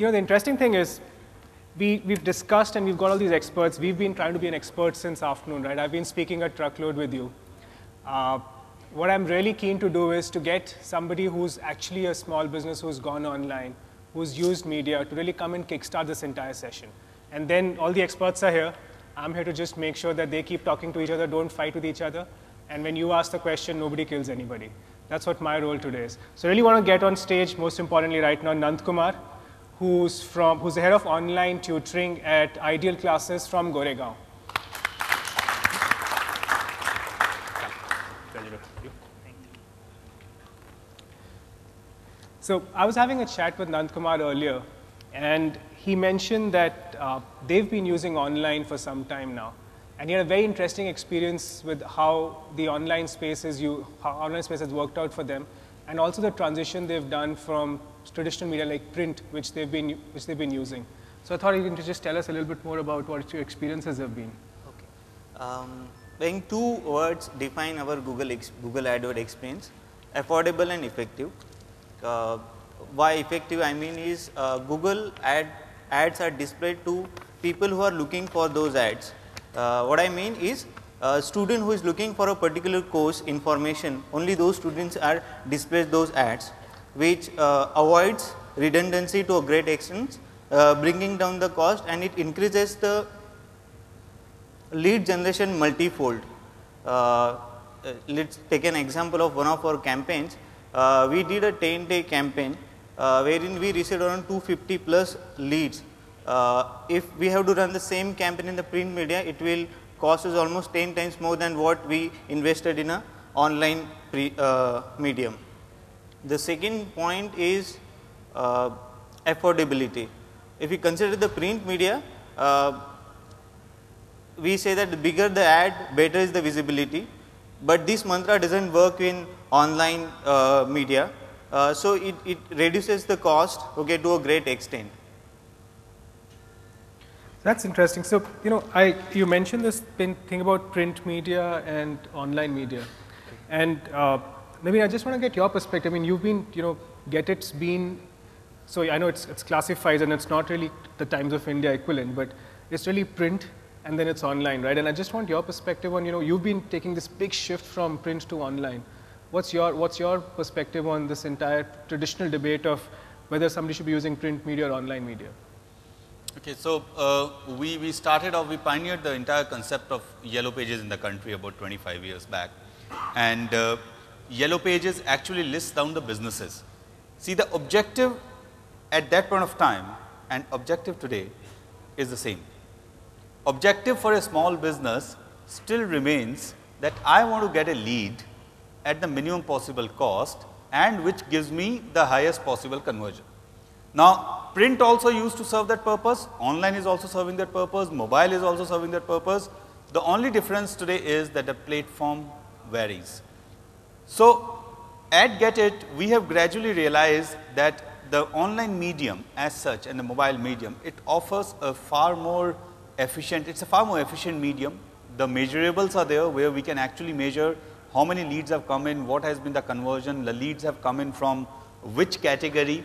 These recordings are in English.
the interesting thing is, we've discussed and we've got all these experts. We've been trying to be an expert since afternoon, right? I've been speaking a truckload with you. What I'm really keen to do is to get somebody who's actually a small business who's gone online, who's used media to really come and kickstart this entire session. And then all the experts are here. I'm here to just make sure that they keep talking to each other, don't fight with each other. And when you ask the question, nobody kills anybody. That's what my role today is. So I really want to get on stage, most importantly right now, Nand Kumar, who's the head of online tutoring at Ideal Classes from Goregaon. So I was having a chat with Nand Kumar earlier, and he mentioned that they've been using online for some time now. And he had a very interesting experience with how the online space has worked out for them, and also the transition they've done from traditional media like print, which they've been using. So I thought you could just tell us a little bit more about what your experiences have been. Okay. In two words define our Google AdWords experience: affordable and effective. Why effective? I mean is Google ads are displayed to people who are looking for those ads. What I mean is a student who is looking for a particular course information, only those students are displayed those ads, which avoids redundancy to a great extent, bringing down the cost, and it increases the lead generation multifold. Let's take an example of one of our campaigns. We did a 10-day campaign wherein we received around 250 plus leads. If we have to run the same campaign in the print media, it will cost us almost 10 times more than what we invested in a online medium. The second point is affordability. If we consider the print media, we say that the bigger the ad, better is the visibility. But this mantra doesn't work in online media, so it reduces the cost, okay, to a great extent. That's interesting. So you mentioned this thing about print media and online media, and maybe I just want to get your perspective. I mean, you've been, Get-It's been, so I know it's classified and it's not really the Times of India equivalent, but it's really print and then it's online, right? And I just want your perspective on, you've been taking this big shift from print to online. What's your perspective on this entire traditional debate of whether somebody should be using print media or online media? Okay, so we started off, we pioneered the entire concept of Yellow Pages in the country about 25 years back. And Yellow Pages actually lists down the businesses. See, the objective at that point of time and objective today is the same. Objective for a small business still remains that I want to get a lead at the minimum possible cost and which gives me the highest possible conversion. Now, print also used to serve that purpose, online is also serving that purpose, mobile is also serving that purpose. The only difference today is that the platform varies. So, at Get-It, we have gradually realized that the online medium as such and the mobile medium, it offers a far more efficient, it's a far more efficient medium. The measurables are there where we can actually measure how many leads have come in, what has been the conversion, the leads have come in from which category.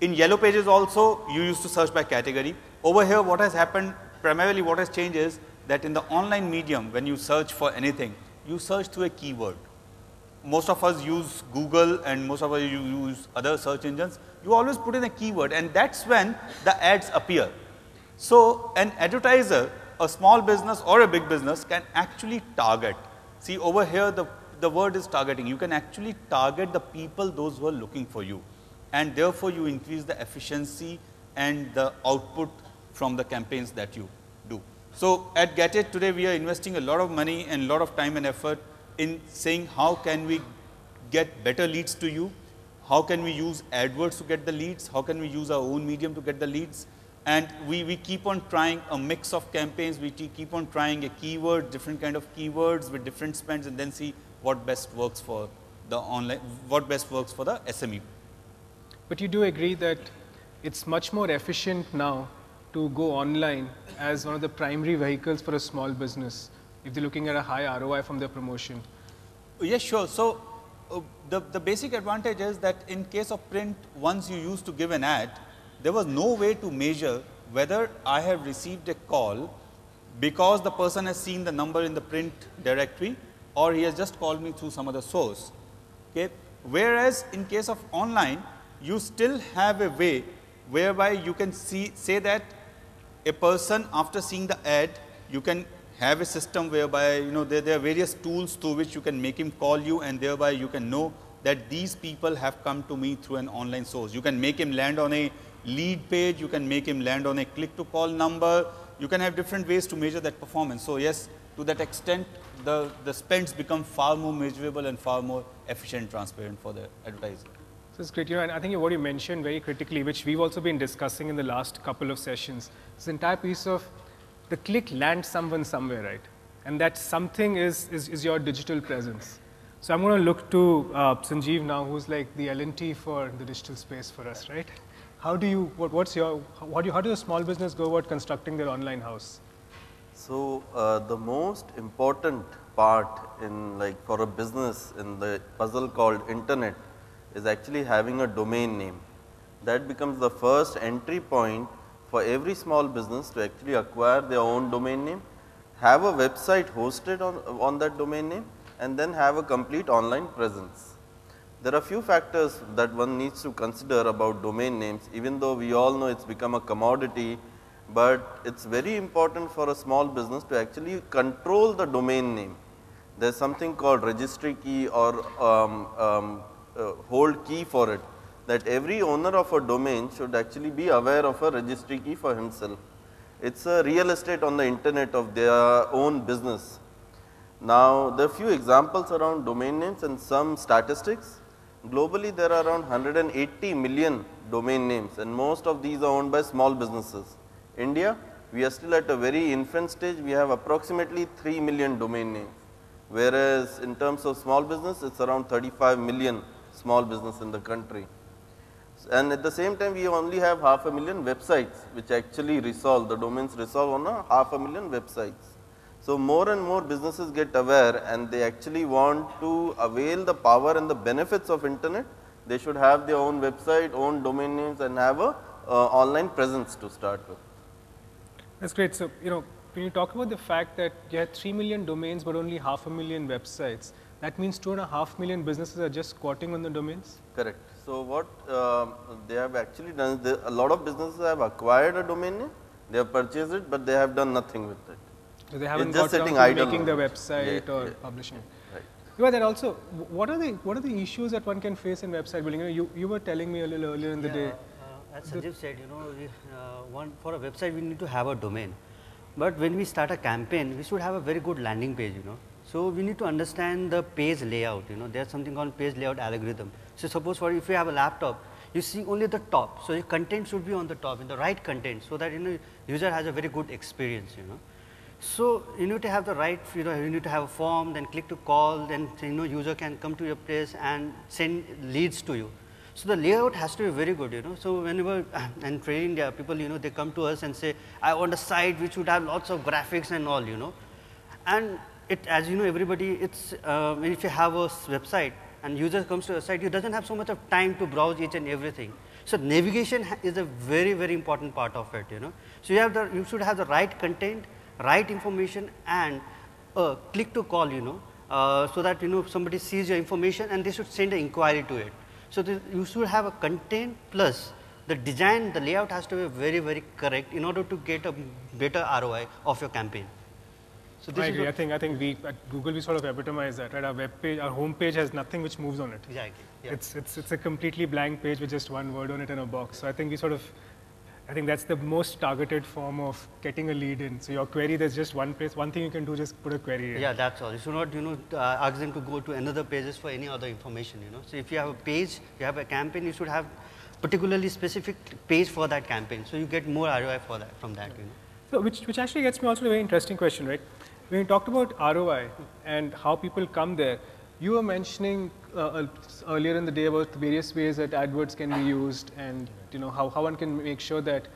In Yellow Pages also, you used to search by category. Over here, what has happened, primarily what has changed is that in the online medium, when you search for anything, you search through a keyword. Most of us use Google and most of us use other search engines. You always put in a keyword and that's when the ads appear. So, an advertiser, a small business or a big business can actually target. See, over here the word is targeting. You can actually target the people, those who are looking for you, and therefore you increase the efficiency and the output from the campaigns that you do. So, at Get-It today we are investing a lot of money and a lot of time and effort in saying how can we get better leads to you, how can we use AdWords to get the leads, how can we use our own medium to get the leads. And we keep on trying a mix of campaigns, we keep on trying a keyword, different kind of keywords with different spends, and then see what best works for the online, what best works for the SME. But you do agree that it's much more efficient now to go online as one of the primary vehicles for a small business if they're looking at a high ROI from their promotion? Yes, sure. So, the basic advantage is that in case of print, once you used to give an ad, there was no way to measure whether I have received a call because the person has seen the number in the print directory or he has just called me through some other source. Okay. Whereas, in case of online, you still have a way whereby you can say that a person, after seeing the ad, you can have a system whereby there are various tools through which you can make him call you, and thereby you can know that these people have come to me through an online source. You can make him land on a lead page, you can make him land on a click to call number, you can have different ways to measure that performance. So, yes, to that extent the spends become far more measurable and far more efficient and transparent for the advertiser. So it's great, and I think what you mentioned very critically, which we've also been discussing in the last couple of sessions, this entire piece of the click lands someone somewhere, right? And that something is your digital presence. So I'm going to look to Sanjeev now, who's like the L&T for the digital space for us, right? How do you, how does a small business go about constructing their online house? So, the most important part in for a business in the puzzle called internet is actually having a domain name. That becomes the first entry point for every small business to actually acquire their own domain name, have a website hosted on that domain name, and then have a complete online presence. There are few factors that one needs to consider about domain names, even though we all know it's become a commodity, but it's very important for a small business to actually control the domain name. There's something called registry key or hold key for it, that every owner of a domain should actually be aware of a registry key for himself. It's a real estate on the internet of their own business. Now, there are few examples around domain names and some statistics. Globally, there are around 180 million domain names, and most of these are owned by small businesses. India, we are still at a very infant stage. We have approximately 3 million domain names, whereas in terms of small business, it's around 35 million small business in the country. And at the same time, we only have 500,000 websites, which actually resolve, the domains resolve on 500,000 websites. So, more and more businesses get aware, and they actually want to avail the power and the benefits of internet. They should have their own website, own domain names, and have a online presence to start with. That's great. So, when you talk about the fact that you have 3 million domains but only 500,000 websites, that means 2.5 million businesses are just squatting on the domains? Correct. So, what they have actually done is a lot of businesses have acquired a domain name, they have purchased it, but they have done nothing with it. So, they haven't got around to making the website or publishing it. Right. Yeah, that also, what are the issues that one can face in website building? You were telling me a little earlier in the day. As Sanjeev said, for a website we need to have a domain. But when we start a campaign, we should have a very good landing page, So, we need to understand the page layout, there's something called page layout algorithm. So, suppose if you have a laptop, you see only the top. So, your content should be on the top, in the right content, so that user has a very good experience, So, you need to have the right, you need to have a form, then click to call, then user can come to your place and send leads to you. So, the layout has to be very good, So, whenever and training people, they come to us and say, I want a site which would have lots of graphics and all, And as everybody, it's if you have a website and user comes to a site, he doesn't have so much of time to browse each and everything. So, navigation is a very, very important part of it, So, you should have the right content, right information, and click to call, so that somebody sees your information and they should send an inquiry to it. So, you should have a content plus the design, the layout has to be very, very correct in order to get a better ROI of your campaign. So, this I agree. I think we at Google we sort of epitomize that, right? Our web page, our home page has nothing which moves on it. Exactly. Yeah. It's a completely blank page with just one word on it in a box. So I think I think that's the most targeted form of getting a lead in. So your query, there's just one place, one thing you can do, just put a query in. Yeah, that's all. You should not, ask them to go to another pages for any other information, So if you have a page, you have a campaign, you should have particularly specific page for that campaign. So you get more ROI from that, So which actually gets me also to a very interesting question, right? When you talked about ROI and how people come there, you were mentioning earlier in the day about the various ways that AdWords can be used, and how one can make sure that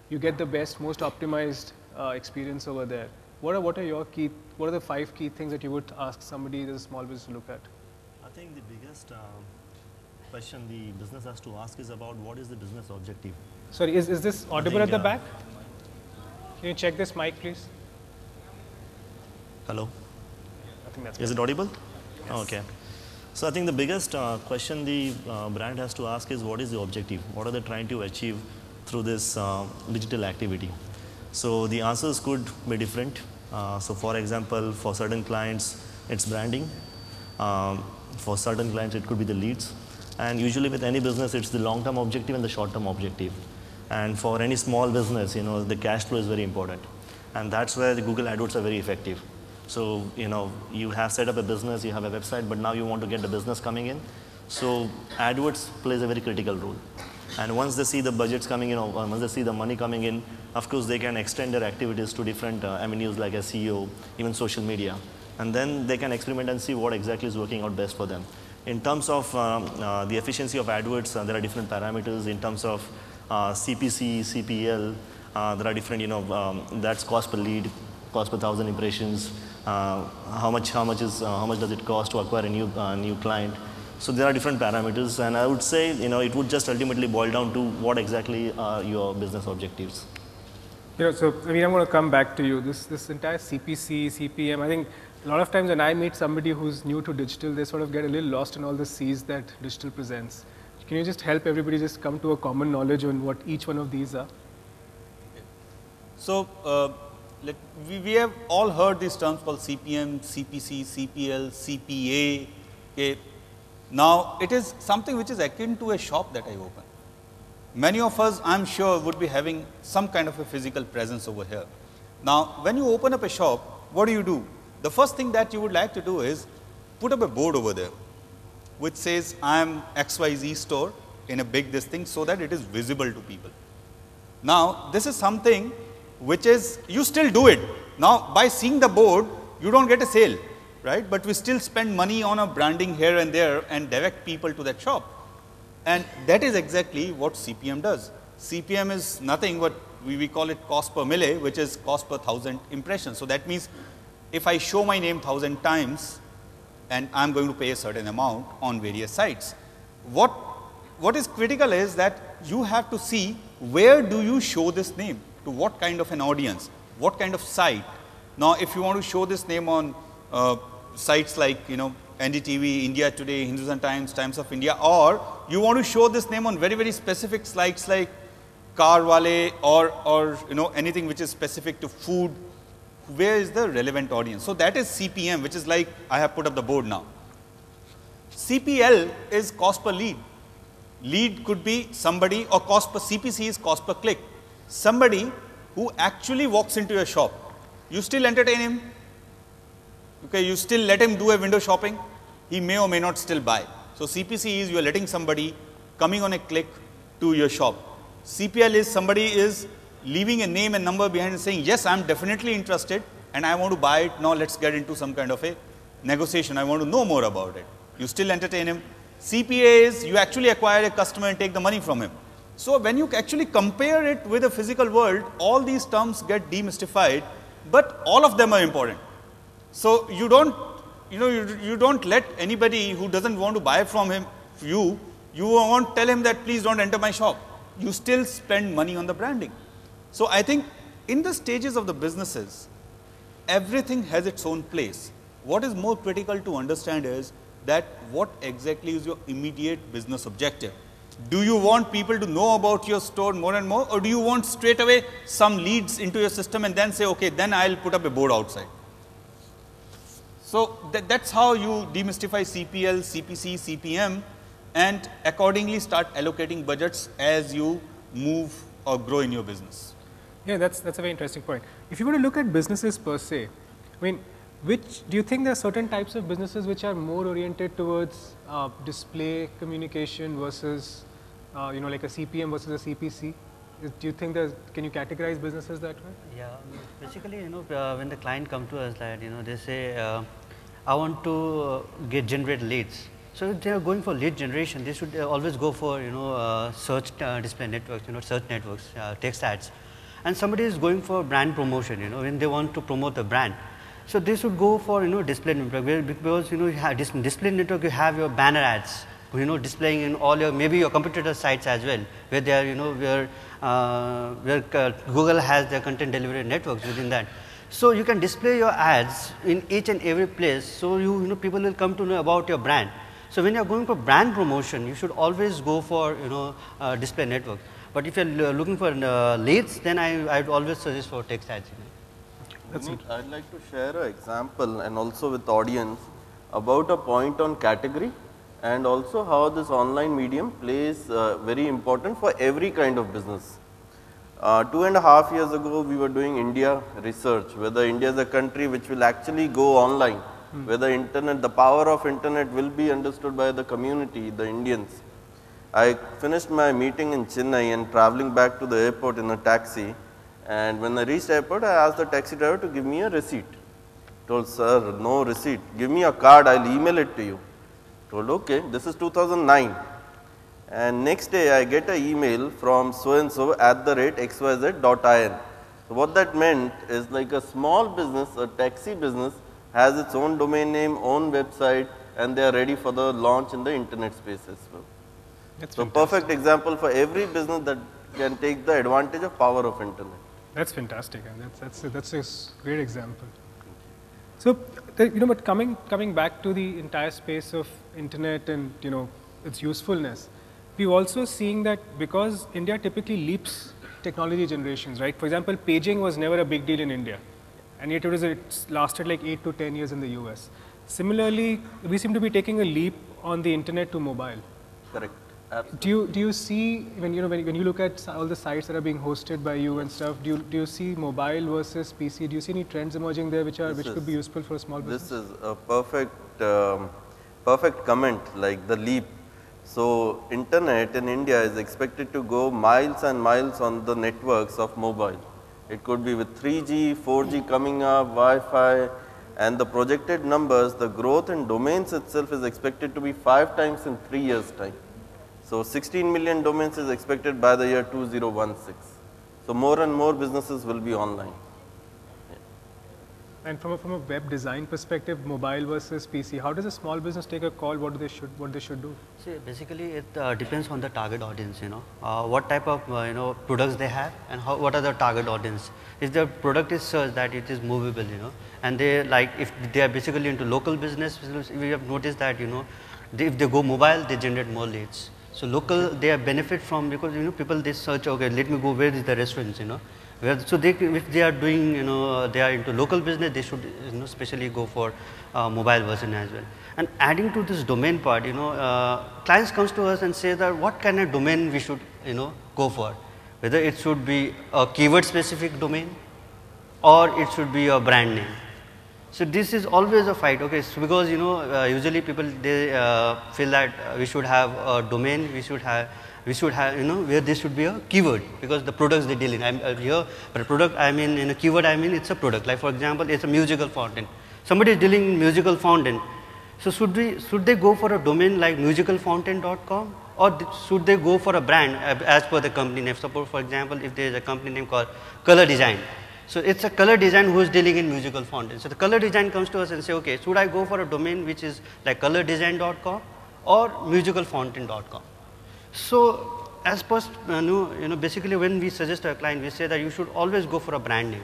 you get the best, most optimized experience over there. What are the 5 key things that you would ask somebody that's a small business to look at? I think the biggest question the business has to ask is about what is the business objective. Sorry, is this audible at the back? Can you check this mic, please? Hello. I think that's Is it audible? Yes. Okay. So I think the biggest question the brand has to ask is what is the objective? What are they trying to achieve through this digital activity? So the answers could be different. So for example, for certain clients, it's branding. For certain clients, it could be the leads. And usually with any business, it's the long-term objective and the short-term objective. And for any small business, the cash flow is very important. And that's where the Google AdWords are very effective. So, you have set up a business, you have a website, but now you want to get the business coming in. So AdWords plays a very critical role. And once they see the budgets coming in, or once they see the money coming in, of course, they can extend their activities to different avenues like SEO, even social media. And then they can experiment and see what exactly is working out best for them. In terms of the efficiency of AdWords, there are different parameters in terms of CPC, CPL. There are different, that's cost per lead, cost per 1,000 impressions. How much does it cost to acquire a new client? So there are different parameters, and I would say, it would just ultimately boil down to what exactly are your business objectives. So I'm going to come back to you. This entire CPC, CPM, I think a lot of times when I meet somebody who's new to digital, they sort of get a little lost in all the C's that digital presents. Can you just help everybody just come to a common knowledge on what each one of these are? So we have all heard these terms called CPM, CPC, CPL, CPA. Okay. Now, it is something which is akin to a shop that I open. Many of us, I'm sure, would be having some kind of a physical presence over here. Now, when you open up a shop, what do? The first thing that you would like to do is put up a board over there which says, I am XYZ store in a big this thing, so that it is visible to people. Now, this is something which is, you still do it. Now, by seeing the board, you don't get a sale, right? But we still spend money on a branding here and there and direct people to that shop. And that is exactly what CPM does. CPM is nothing but we call it cost per mille, which is cost per 1,000 impressions. So that means if I show my name 1,000 times and I'm going to pay a certain amount on various sites. What is critical is that you have to see where do you show this name, to what kind of an audience, what kind of site. Now, if you want to show this name on sites like, NDTV, India Today, Hindustan Times, Times of India, or you want to show this name on very, very specific sites like Carwale or anything which is specific to food, where is the relevant audience? So that is CPM, which is like I have put up the board now. CPL is cost per lead. Lead could be somebody, or cost per CPC is cost per click. Somebody who actually walks into your shop, you still entertain him. Okay, you still let him do a window shopping, he may or may not still buy. So CPC is you are letting somebody coming on a click to your shop. CPL is somebody is leaving a name and number behind and saying, yes, I'm definitely interested and I want to buy it. Now let's get into some kind of a negotiation. I want to know more about it. You still entertain him. CPA is you actually acquire a customer and take the money from him. So when you actually compare it with the physical world, all these terms get demystified, but all of them are important. So you don't, you don't let anybody who doesn't want to buy from him, you won't tell him that please don't enter my shop. You still spend money on the branding. So I think in the stages of the businesses, everything has its own place. What is more critical to understand is that what exactly is your immediate business objective? Do you want people to know about your store more and more, or do you want straight away some leads into your system and then say, okay, then I'll put up a board outside? So that's how you demystify CPL, CPC, CPM, and accordingly start allocating budgets as you move or grow in your business. Yeah, that's a very interesting point. If you were to look at businesses per se, I mean, do you think there are certain types of businesses which are more oriented towards display communication versus, like a CPM versus a CPC? Do you think can you categorize businesses that way? Yeah, basically, when the client come to us, that they say, I want to generate leads. So if they are going for lead generation, they should always go for search display networks, search networks, text ads. And somebody is going for brand promotion, when they want to promote the brand. So they should go for display network, because you have display network, you have your banner ads, displaying in all your, maybe your competitor sites as well, where they are, where Google has their content delivery networks within that. So you can display your ads in each and every place, so people will come to know about your brand. So when you are going for brand promotion, you should always go for display network. But if you are looking for leads, then I would always suggest for text ads. I'd like to share an example and also with audience about a point on category and also how this online medium plays very important for every kind of business. 2.5 years ago, we were doing India research, whether India is a country which will actually go online, whether internet, the power of internet will be understood by the community, the Indians. I finished my meeting in Chennai and traveling back to the airport in a taxi, and when I reached airport, I asked the taxi driver to give me a receipt. Told, sir, no receipt, give me a card, I'll email it to you. Told, okay, this is 2009. And next day I get an email from so-and-so @xyz.in. So what that meant is like a small business, a taxi business has its own domain name, own website, and they are ready for the launch in the internet space as well. That's So fantastic. perfect example for every business that can take the advantage of power of internet. That's fantastic, and that's a great example. So, but coming back to the entire space of internet and its usefulness, we're also seeing that because India typically leaps technology generations, right? For example, paging was never a big deal in India, and yet it's lasted like 8 to 10 years in the US. Similarly, we seem to be taking a leap on the internet to mobile. Correct. Absolutely. Do you see when you look at all the sites that are being hosted by you and stuff? Do you see mobile versus PC? Do you see any trends emerging there which could be useful for a small business? This is a perfect comment, like the leap. So internet in India is expected to go miles and miles on the networks of mobile. It could be with 3G, 4G coming up, Wi-Fi, and the projected numbers, the growth in domains itself is expected to be 5 times in 3 years' time. So 16 million domains is expected by the year 2016. So more and more businesses will be online. And from a web design perspective, mobile versus PC, how does a small business take a call? What they should do? See, basically it depends on the target audience. What type of products they have and what are the target audience. If the product is such that it is movable, and they like, if they are basically into local business, we have noticed that if they go mobile, they generate more leads. So local, they are benefit from, because people they search, okay, let me go where is the restaurants, so if they are doing, they are into local business, they should especially go for mobile version as well. And adding to this domain part, clients comes to us and say that what kind of domain we should go for, whether it should be a keyword specific domain or it should be a brand name. So this is always a fight, okay? So because usually people they feel that we should have a domain, we should have where this should be a keyword, because the products they deal in. Here, but a product I mean in a keyword I mean it's a product. Like for example, it's a musical fountain. Somebody is dealing in musical fountain. So should they go for a domain like musicalfountain.com, or should they go for a brand as per the company name? Suppose for example, if there is a company name called Color Design. So it's a color design who is dealing in musical fountain. So the color design comes to us and say, okay, should I go for a domain which is like colordesign.com or musicalfountain.com? So as per basically when we suggest to a client, we say that you should always go for a brand name,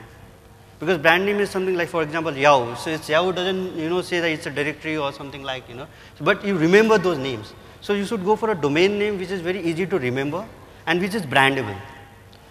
because brand name is something like, for example, Yahoo. So it's Yahoo doesn't say that it's a directory or something like but you remember those names. So you should go for a domain name which is very easy to remember and which is brandable.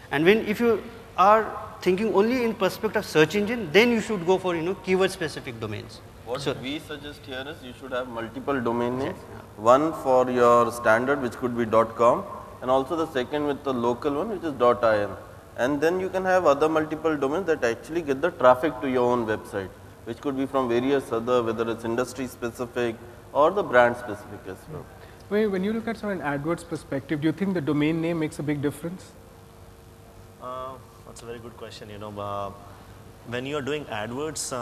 And if you are thinking only in perspective of search engine, then you should go for keyword specific domains. What we suggest here is you should have multiple domain names. One for your standard, which could be .com, and also the second with the local one, which is .in. And then you can have other multiple domains that actually get the traffic to your own website, which could be from various other, whether it's industry specific or the brand specific as well. When you look at from an AdWords perspective, do you think the domain name makes a big difference? That's a very good question. When you are doing AdWords,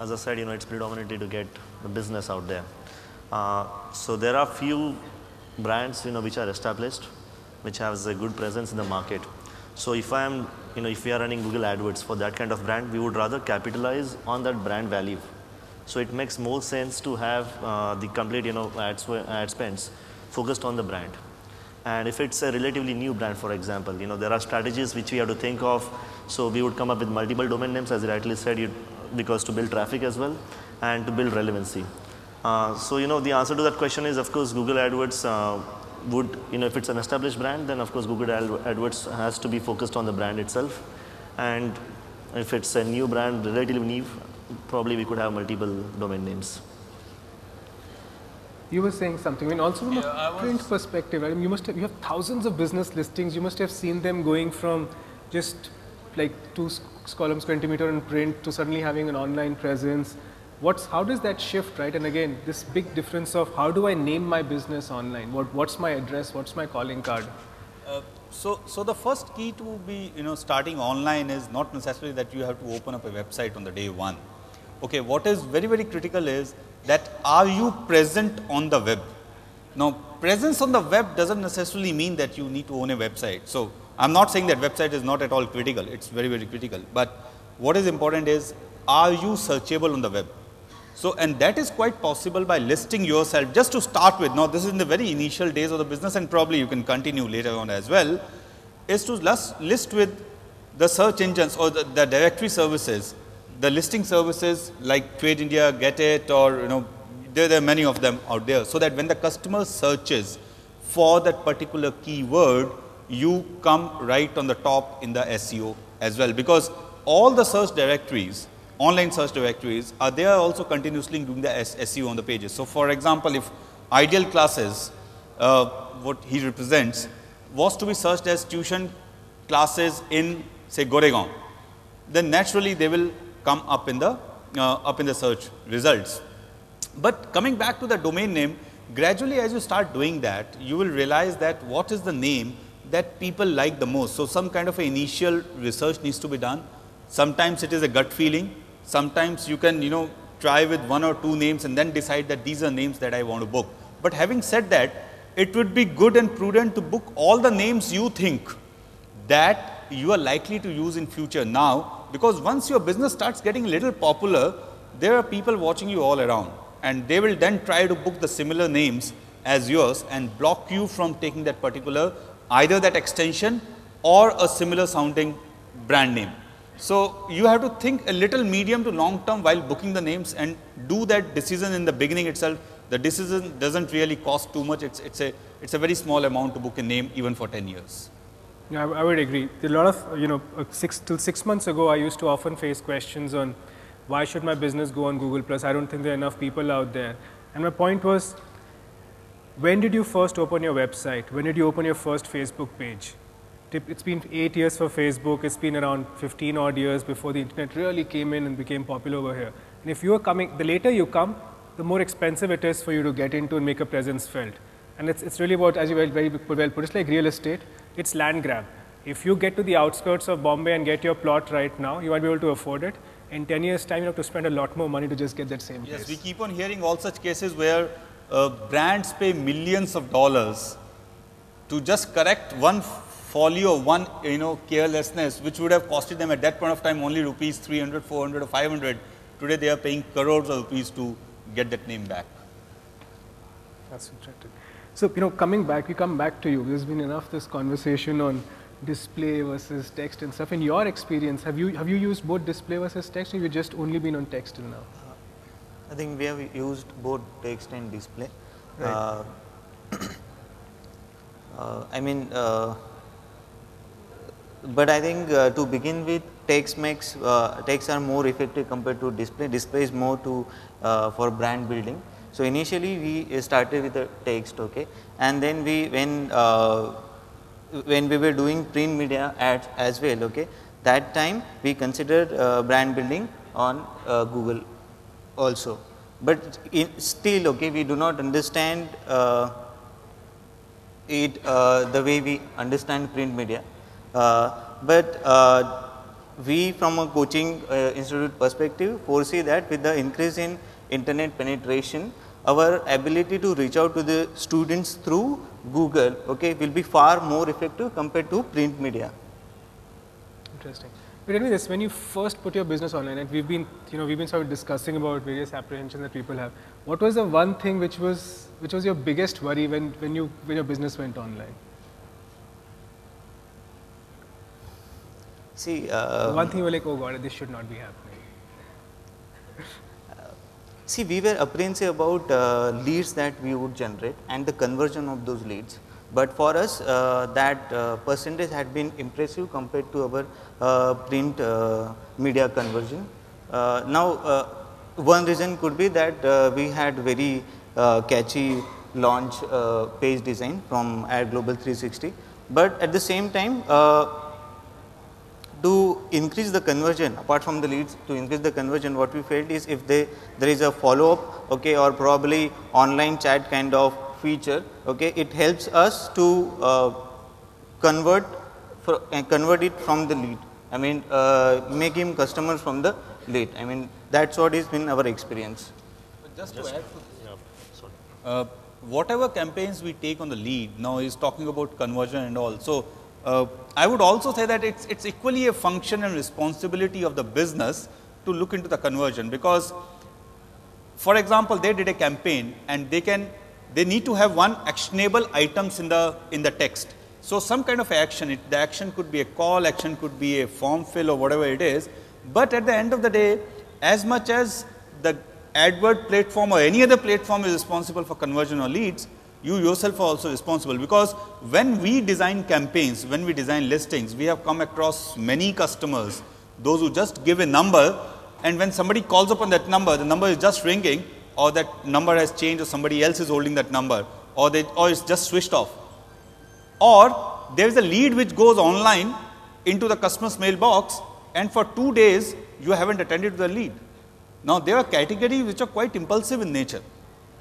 as I said, it's predominantly to get the business out there. So there are few brands, which are established, which has a good presence in the market. So if I am, if we are running Google AdWords for that kind of brand, we would rather capitalize on that brand value. So it makes more sense to have the complete, ad spends focused on the brand. And if it's a relatively new brand, for example, there are strategies which we have to think of. So we would come up with multiple domain names, as you rightly said, because to build traffic as well and to build relevancy. So the answer to that question is, of course, Google AdWords would, if it's an established brand, then of course Google AdWords has to be focused on the brand itself. And if it's a new brand, relatively new, probably we could have multiple domain names. You were saying something. I mean, also from a print perspective, right? I mean, you have thousands of business listings. You must have seen them going from just like 2 columns per meter in print to suddenly having an online presence. How does that shift, right? And again, this big difference of how do I name my business online? What's my address? What's my calling card? So the first key to be starting online is not necessarily that you have to open up a website on the day one. Okay, what is very, very critical is that are you present on the web? Now, presence on the web doesn't necessarily mean that you need to own a website. So I'm not saying that website is not at all critical. It's very, very critical. But what is important is, are you searchable on the web? So, and that is quite possible by listing yourself just to start with. Now, this is in the very initial days of the business, and probably you can continue later on as well, is to list with the search engines or the directory services, the listing services like Trade India, Get It, or there are many of them out there, so that when the customer searches for that particular keyword, you come right on the top in the SEO as well, because all the search directories, online search directories, are there also continuously doing the SEO on the pages. So, for example, if Ideal Classes, what he represents, was to be searched as tuition classes in, say, Goregaon, then naturally they will come up in the search results. But coming back to the domain name, gradually as you start doing that, you will realize that what is the name that people like the most. So some kind of an initial research needs to be done. Sometimes it is a gut feeling. Sometimes you can, try with 1 or 2 names and then decide that these are names that I want to book. But having said that, it would be good and prudent to book all the names you think that you are likely to use in future now, because once your business starts getting a little popular, there are people watching you all around, and they will then try to book the similar names as yours and block you from taking that particular, either that extension or a similar sounding brand name. So you have to think a little medium to long term while booking the names, and do that decision in the beginning itself. The decision doesn't really cost too much. It's a very small amount to book a name even for 10 years. Yeah, I would agree. There are a lot of, till 6 months ago, I used to often face questions on why should my business go on Google+? I don't think there are enough people out there. And my point was, when did you first open your website? When did you open your first Facebook page? It's been 8 years for Facebook. It's been around 15 odd years before the internet really came in and became popular over here. And if you are coming, the later you come, the more expensive it is for you to get into and make a presence felt. And it's really about, as you very well put, it's like real estate. It's land grab. If you get to the outskirts of Bombay and get your plot right now, you might be able to afford it. In 10 years time, you have to spend a lot more money to just get that same place. Yes, we keep on hearing all such cases where brands pay millions of dollars to just correct one folly or one carelessness, which would have costed them at that point of time only rupees 300, 400 or 500. Today they are paying crores of rupees to get that name back. That's interesting. So, coming back, we come back to you. There's been enough this conversation on display versus text and stuff. In your experience, have you used both display versus text, or have you just only been on text till now? I think we have used both text and display. Right. But I think to begin with, text are more effective compared to display. Display is more for brand building. So initially we started with the text, okay, and then when we were doing print media ads as well, okay, that time we considered brand building on Google also. But still, okay, we do not understand it the way we understand print media. But we, from a coaching institute perspective, foresee that with the increase in internet penetration, our ability to reach out to the students through Google, okay, will be far more effective compared to print media. Interesting. But tell me this: when you first put your business online, and we've been sort of discussing about various apprehensions that people have. What was the one thing which was your biggest worry when your business went online? See, one thing you were like, oh God, this should not be happening. See, we were apprehensive about leads that we would generate and the conversion of those leads. But for us, that percentage had been impressive compared to our print media conversion. Now, one reason could be that we had very catchy launch page design from Ad Global 360. But at the same time, to increase the conversion, apart from the leads, to increase the conversion, what we felt is if there is a follow up, okay, or probably online chat kind of feature, okay, it helps us to convert it from the lead. I mean, make him customers from the lead. I mean, that's what has been our experience. But just to add to this, whatever campaigns we take on the lead now is talking about conversion and all. So I would also say that it's equally a function and responsibility of the business to look into the conversion, because, for example, they did a campaign and they need to have one actionable items in the text. So some kind of action, the action could be a call, action could be a form fill or whatever it is. But at the end of the day, as much as the AdWord platform or any other platform is responsible for conversion or leads, you yourself are also responsible, because when we design campaigns, when we design listings, we have come across many customers, those who just give a number, and when somebody calls upon that number, the number is just ringing, or that number has changed, or somebody else is holding that number, or it's just switched off. Or there is a lead which goes online into the customer's mailbox, and for 2 days you haven't attended to the lead. Now, there are categories which are quite impulsive in nature.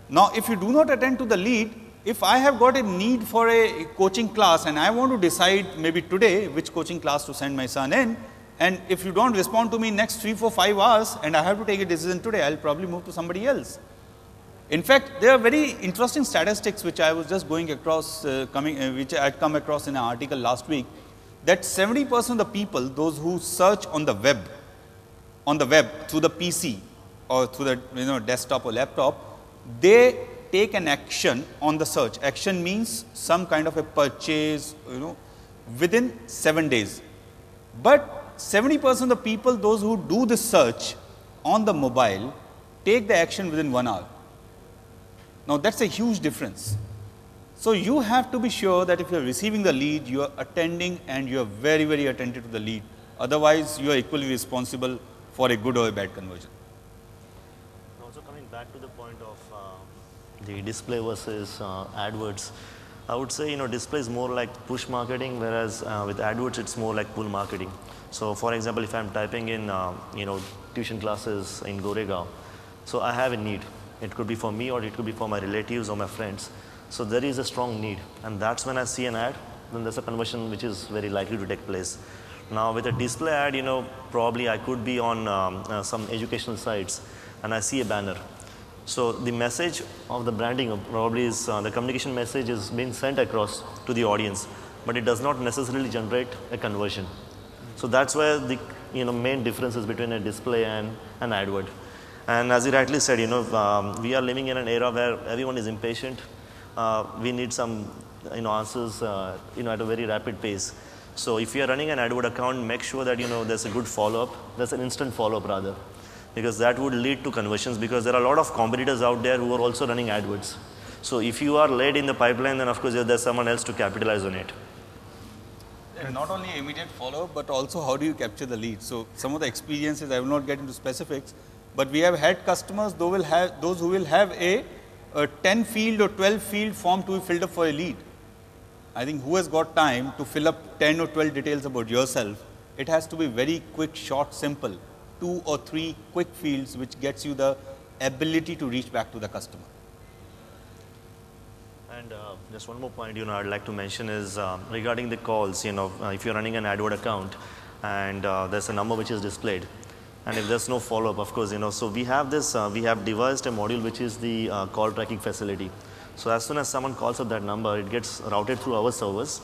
Now, if you do not attend to the lead, if I have got a need for a coaching class and I want to decide maybe today which coaching class to send my son in, and if you don't respond to me next 3, 4, 5 hours and I have to take a decision today, I'll probably move to somebody else. In fact, there are very interesting statistics which I was just going across, which I had come across in an article last week, that 70% of the people, those who search on the web through the PC or through the desktop or laptop, they take an action on the search. Action means some kind of a purchase, within 7 days. But 70% of the people, those who do the search on the mobile, take the action within 1 hour. Now, that's a huge difference. So, you have to be sure that if you are receiving the lead, you are attending and you are very, very attentive to the lead. Otherwise, you are equally responsible for a good or a bad conversion. Also coming back to the point of the display versus AdWords, I would say display is more like push marketing, whereas with AdWords it's more like pull marketing. So for example, if I'm typing in tuition classes in Goregaon, so I have a need. It could be for me or it could be for my relatives or my friends. So there is a strong need, and that's when I see an ad, then there's a conversion which is very likely to take place. Now with a display ad, probably I could be on some educational sites and I see a banner. So the message of the branding probably is the communication message is being sent across to the audience, but it does not necessarily generate a conversion. So that's where the main difference is between a display and an AdWord. And as you rightly said, we are living in an era where everyone is impatient. We need some answers at a very rapid pace. So if you are running an AdWord account, make sure that there's a good follow-up. There's an instant follow-up rather, because that would lead to conversions, because there are a lot of competitors out there who are also running AdWords. So if you are late in the pipeline, then of course there's someone else to capitalize on it. And not only immediate follow-up, but also how do you capture the lead. So some of the experiences, I will not get into specifics, but we have had customers those who will have a 10 field or 12 field form to be filled up for a lead. I think who has got time to fill up 10 or 12 details about yourself? It has to be very quick, short, simple. 2 or 3 quick fields which gets you the ability to reach back to the customer. And just one more point I'd like to mention is regarding the calls. If you're running an AdWord account and there's a number which is displayed, and if there's no follow-up, of course, so we have this, we have devised a module which is the call tracking facility. So as soon as someone calls up that number, it gets routed through our servers,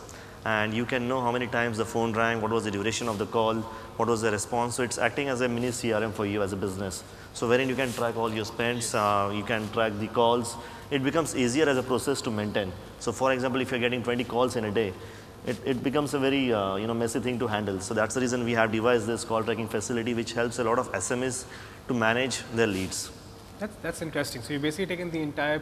and you can know how many times the phone rang, what was the duration of the call, what was the response. So it's acting as a mini CRM for you as a business. So wherein you can track all your spends, you can track the calls. It becomes easier as a process to maintain. So for example, if you're getting 20 calls in a day, it becomes a very messy thing to handle. So that's the reason we have devised this call tracking facility, which helps a lot of SMEs to manage their leads. That's interesting. So you're basically taking the entire,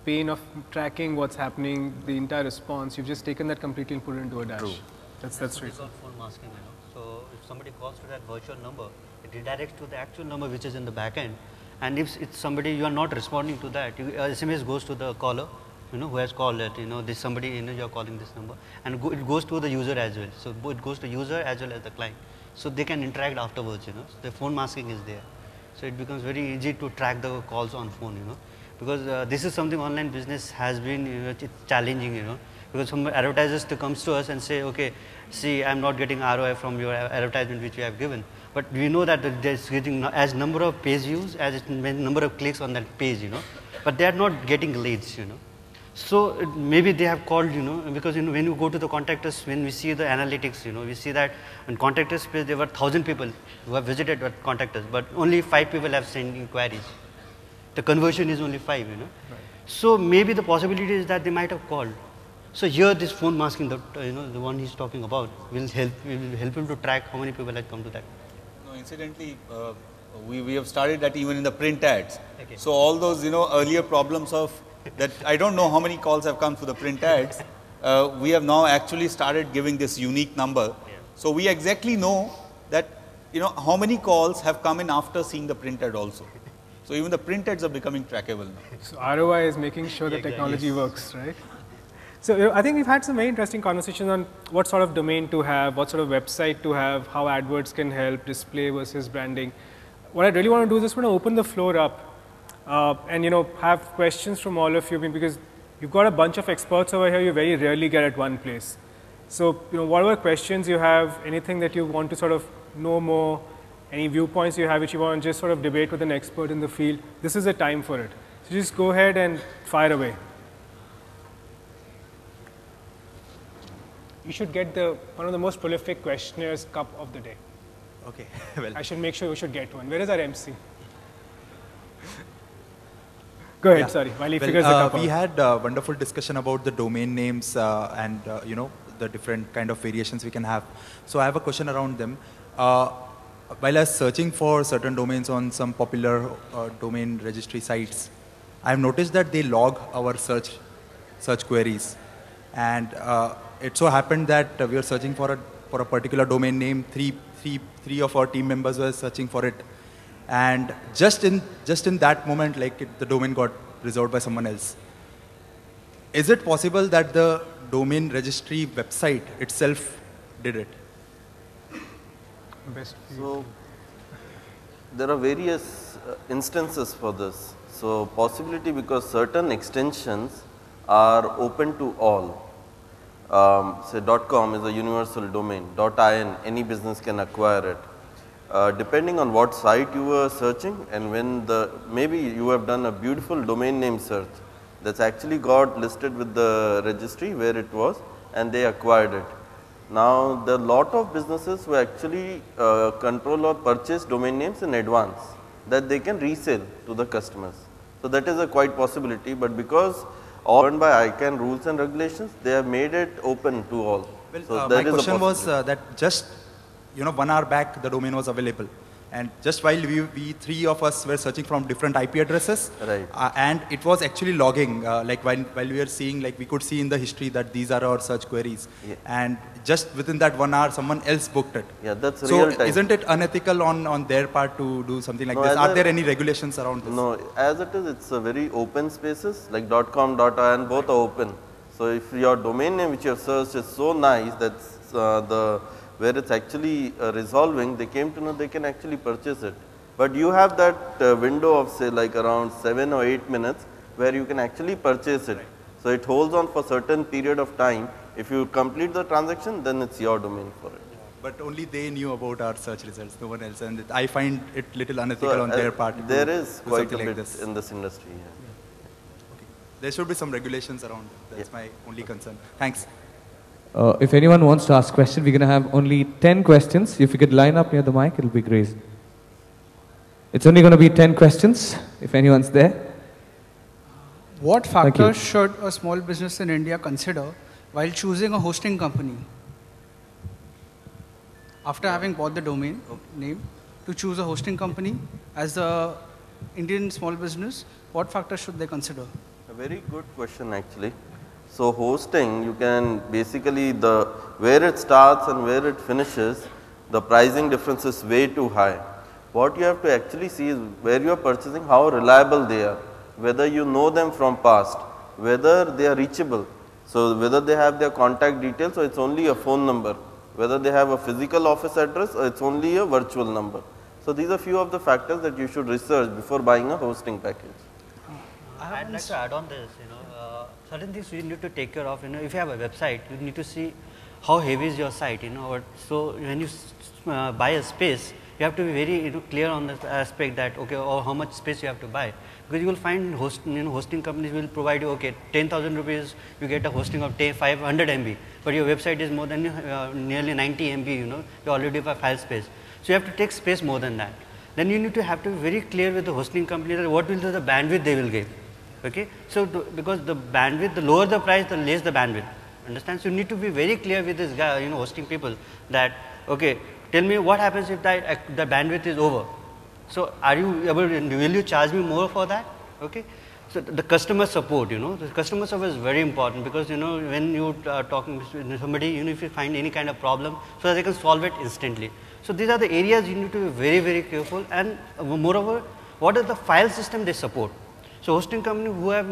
pain of tracking what's happening, the entire response. You've just taken that completely and put it into a dash. True. That's right. Phone masking, So if somebody calls to that virtual number, it redirects to the actual number which is in the back end. And if it's somebody you are not responding to that, SMS goes to the caller, who has called it. This somebody, you are calling this number, and it goes to the user as well. So it goes to user as well as the client. So they can interact afterwards. So the phone masking is there. So it becomes very easy to track the calls on phone. Because this is something online business has been it's challenging. Because some advertisers comes to us and say, okay, see, I'm not getting ROI from your advertisement which you have given. But we know that there's getting as number of page views as number of clicks on that page, but they are not getting leads, So maybe they have called, because when you go to the contact us, when we see the analytics, we see that on contact us page there were 1,000 people who have visited contact us, but only 5 people have sent inquiries. The conversion is only 5, Right. So maybe the possibility is that they might have called. So here this phone masking, the one he's talking about, will help him to track how many people have come to that. No, incidentally, we have started that even in the print ads. Okay. So all those earlier problems of that I don't know how many calls have come to the print ads. We have now actually started giving this unique number. Yeah. So we exactly know that how many calls have come in after seeing the print ad also. So even the print ads are becoming trackable now. So ROI is making sure the technology works, right? So I think we've had some very interesting conversations on what sort of domain to have, what sort of website to have, how AdWords can help, display versus branding. What I really want to do is just want to open the floor up and have questions from all of you, because you've got a bunch of experts over here you very rarely get at one place. So whatever questions you have, anything that you want to sort of know more, any viewpoints you have which you want to just sort of debate with an expert in the field, this is the time for it. So just go ahead and fire away. You should get one of the most prolific questionnaires cup of the day. Okay, well. I should make sure you should get one. Where is our MC? Go ahead, sorry, while he figures the cup out. We had a wonderful discussion about the domain names and the different kind of variations we can have. So I have a question around them. While I was searching for certain domains on some popular domain registry sites, I've noticed that they log our search queries. And it so happened that we were searching for a particular domain name. Three of our team members were searching for it, and just in that moment, the domain got reserved by someone else. Is it possible that the domain registry website itself did it? So there are various instances for this. So possibility, because certain extensions are open to all. Say .com is a universal domain, .in any business can acquire it. Depending on what site you were searching, and when maybe you have done a beautiful domain name search that's actually got listed with the registry where it was, and they acquired it. Now there are lot of businesses who actually control or purchase domain names in advance that they can resell to the customers. So that is a quite possibility, but because all governed by ICANN rules and regulations, they have made it open to all. Well, so my question was that just 1 hour back the domain was available, and just while we three of us were searching from different IP addresses, right. And it was actually logging, while we were seeing, we could see in the history that these are our search queries, yeah. And just within that 1 hour someone else booked it. Yeah, that's so real time. Isn't it unethical on their part to do something like no, this? Are there any regulations around this? No, as it is, it's a very open spaces, like .com, .in, both are open. So if your domain name which you have searched is so nice, that's where it's actually resolving, they came to know they can actually purchase it. But you have that window of say around 7 or 8 minutes where you can actually purchase it. So it holds on for certain period of time. If you complete the transaction, then it's your domain for it. But only they knew about our search results, no one else, and I find it little unethical on their part. There is quite a bit this. in this industry. Yeah. Okay. There should be some regulations around it. That's my only concern. Thanks. If anyone wants to ask questions, we're going to have only 10 questions. If you could line up near the mic, it'll be great. It's only going to be 10 questions, if anyone's there. What factors should a small business in India consider while choosing a hosting company? After having bought the domain name, to choose a hosting company as the Indian small business, what factors should they consider? A very good question actually. So hosting, you can basically where it starts and where it finishes, the pricing difference is way too high. What you have to actually see is where you are purchasing, how reliable they are, whether you know them from past, whether they are reachable. So whether they have their contact details or it's only a phone number, whether they have a physical office address or it's only a virtual number. So these are few of the factors that you should research before buying a hosting package. I'd like to add on this, certain things you need to take care of. If you have a website, you need to see how heavy is your site. So when you buy a space, you have to be very clear on the aspect that or how much space you have to buy, because you will find hosting companies will provide you 10,000 rupees, you get a hosting of 500 MB, but your website is more than nearly 90 MB. You already have file space, so you have to take space more than that. Then you need to have to be very clear with the hosting company that what will be the bandwidth they will give. So because the bandwidth, the lower the price, the less the bandwidth. Understand? So you need to be very clear with this guy, hosting people, that tell me what happens if the bandwidth is over. So are you able? Will you charge me more for that? So the customer support, the customer support is very important, because when you are talking with somebody, if you find any kind of problem, so that they can solve it instantly. So these are the areas you need to be very, very careful. And moreover, what is the file system they support? So hosting company who have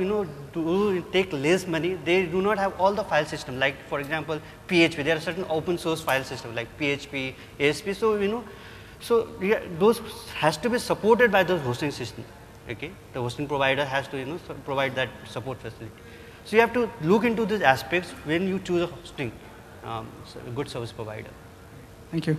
to take less money, they do not have all the file system. Like for example, PHP, there are certain open source file system like PHP, ASP. So those has to be supported by those hosting system. The hosting provider has to provide that support facility. So you have to look into these aspects when you choose a hosting good service provider. Thank you.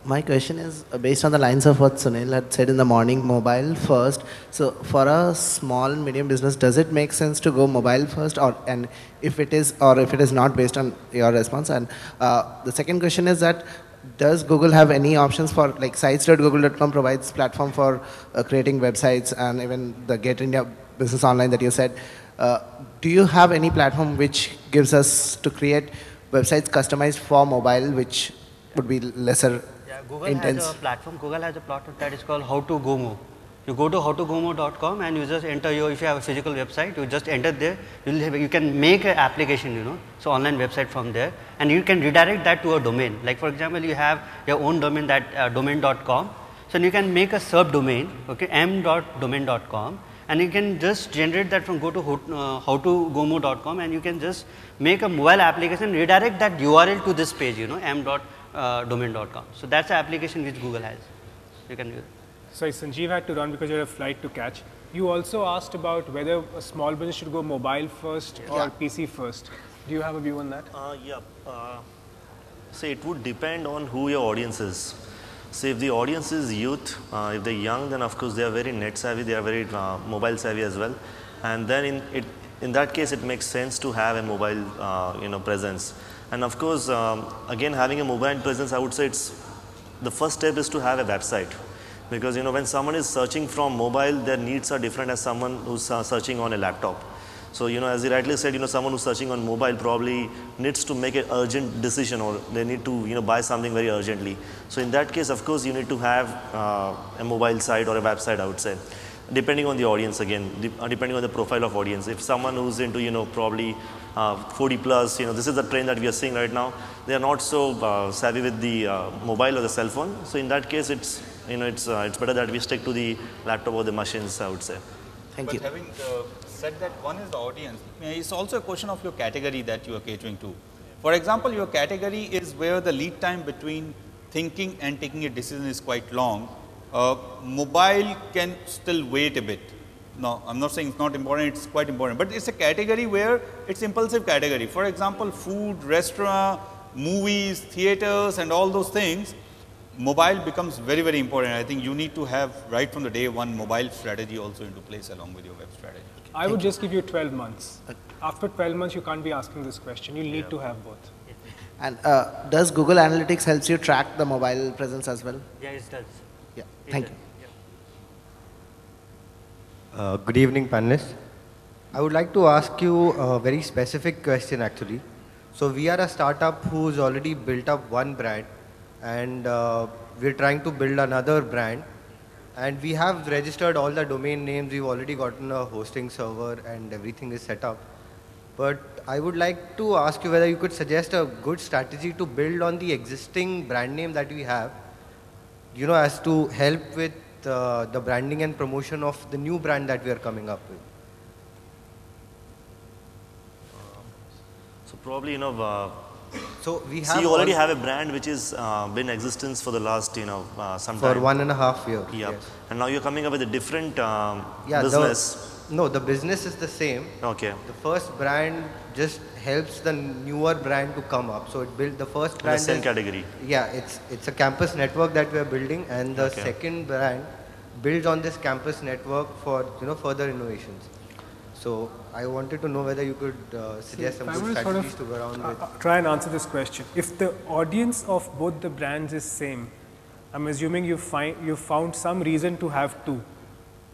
My question is based on the lines of what Sunil had said in the morning, mobile first. So for a small medium business, does it make sense to go mobile first, and if it is not, based on your response? And the second question is that does Google have any options for, like sites.google.com provides platform for creating websites, and even the Get India Business Online that you said, do you have any platform which gives us to create websites customized for mobile, which would be lesser Google intense? has a platform. Google has a platform that is called How2Gomo. You go to howtogomo.com and you just enter if you have a physical website, you just enter there. You can make an application, so online website from there, and you can redirect that to a domain. Like for example, you have your own domain, that domain.com. So you can make a subdomain, m.domain.com, and you can just generate that from go to howtogomo.com, and you can just make a mobile application, redirect that URL to this page, m.domain.com. So that's the application which Google has. You can use it. Sorry, Sanjeev had to run because you had a flight to catch. You also asked about whether a small business should go mobile first or PC first. Do you have a view on that? So it would depend on who your audience is. So if the audience is youth, if they're young, then of course they are very net savvy, they are very mobile savvy as well. And then in that case, it makes sense to have a mobile presence. And of course, again, having a mobile presence, I would say the first step is to have a website. Because when someone is searching from mobile, their needs are different as someone who's searching on a laptop. So as you rightly said, someone who's searching on mobile probably needs to make an urgent decision, or they need to buy something very urgently. So in that case, of course, you need to have a mobile site or a website, I would say, depending on the audience again, depending on the profile of audience. If someone who's into probably 40 plus, this is the trend that we are seeing right now, they are not so savvy with the mobile or the cell phone. So in that case, it's better that we stick to the laptop or the machines, I would say. Thank you. But having said that, one is the audience. It's also a question of your category that you are catering to. For example, your category is where the lead time between thinking and taking a decision is quite long. Mobile can still wait a bit. No, I'm not saying it's not important, it's quite important. But it's a category where it's impulsive category. For example, food, restaurant, movies, theaters and all those things. mobile becomes very, very important. I think you need to have right from the day one mobile strategy also into place along with your web strategy. I would just give you 12 months. After 12 months, you can't be asking this question. You'll need to have both. And does Google Analytics helps you track the mobile presence as well? Yeah, it does. Yeah, thank you. Good evening, panelists. I would like to ask you a very specific question actually. So we are a startup who's already built up one brand and we're trying to build another brand, and we have registered all the domain names, we've already gotten a hosting server and everything is set up. But I would like to ask you whether you could suggest a good strategy to build on the existing brand name that we have, you know, as to help with the branding and promotion of the new brand that we are coming up with. So probably, you know, so we have. So you already have a brand which is been in existence for the last, you know, some for time. 1.5 years. Yeah. Yes. And now you're coming up with a different business. No, the business is the same. Okay. The first brand just helps the newer brand to come up. So it built the first brand. In the same category. Yeah, it's a campus network that we are building, and the second brand builds on this campus network for, you know, further innovations. So I wanted to know whether you could suggest some good strategies to go around with. Try and answer this question. If the audience of both the brands is same, I'm assuming you found some reason to have two,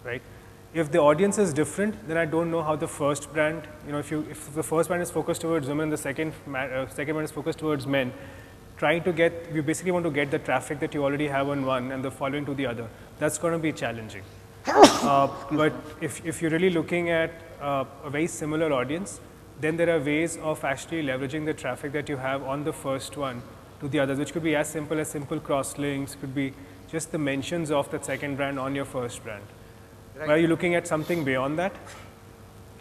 right? If the audience is different, then I don't know how the first brand, you know, if the first brand is focused towards women, the second brand is focused towards men, you basically want to get the traffic that you already have on one and the following to the other. That's going to be challenging. But if you're really looking at a very similar audience, then there are ways of actually leveraging the traffic that you have on the first one to the others, which could be as simple cross links, could be just the mentions of that second brand on your first brand. Right. Are you looking at something beyond that?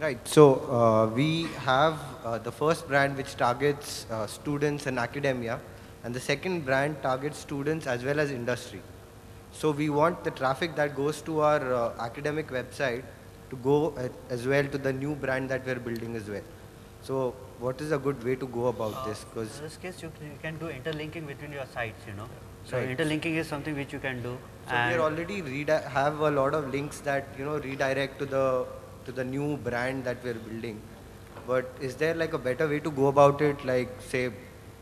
Right. So we have the first brand which targets students and academia, and the second brand targets students as well as industry. So we want the traffic that goes to our academic website to go as well to the new brand that we're building as well. So what is a good way to go about this? Because in this case, you can do interlinking between your sites, you know. So right. interlinking is something which you can do. So we are already have a lot of links that, you know, redirect to the new brand that we're building. But is there like a better way to go about it? Like, say,